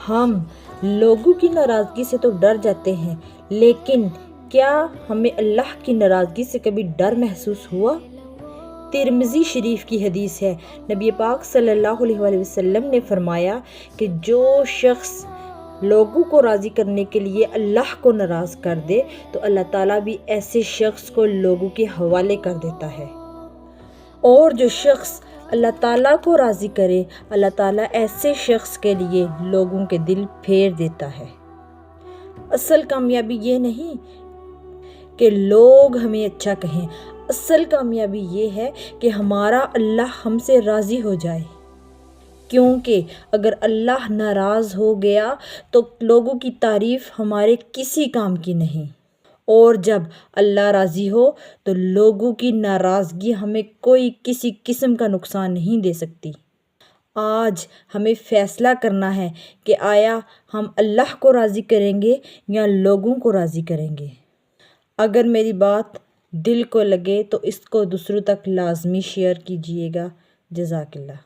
ہم لوگوں کی ناراضگی سے تو ڈر جاتے ہیں، لیکن کیا ہمیں اللہ کی ناراضگی سے کبھی ڈر محسوس ہوا؟ ترمذی شریف کی حدیث ہے، نبی پاک صلی اللہ علیہ وآلہ وسلم نے فرمایا کہ جو شخص لوگوں کو راضی کرنے کے لیے اللہ کو ناراض کر دے تو اللہ تعالیٰ بھی ایسے شخص کو لوگوں کے حوالے کر دیتا ہے، اور جو شخص اللہ تعالیٰ کو راضی کرے اللہ تعالیٰ ایسے شخص کے لیے لوگوں کے دل پھیر دیتا ہے۔ اصل کامیابی یہ نہیں کہ لوگ ہمیں اچھا کہیں، اصل کامیابی یہ ہے کہ ہمارا اللہ ہم سے راضی ہو جائے، کیونکہ اگر اللہ ناراض ہو گیا تو لوگوں کی تعریف ہمارے کسی کام کی نہیں، اور جب اللہ راضی ہو تو لوگوں کی ناراضگی ہمیں کوئی کسی قسم کا نقصان نہیں دے سکتی۔ آج ہمیں فیصلہ کرنا ہے کہ آیا ہم اللہ کو راضی کریں گے یا لوگوں کو راضی کریں گے۔ اگر میری بات دل کو لگے تو اس کو دوسروں تک لازمی شیئر کیجیے گا۔ جزاک اللہ۔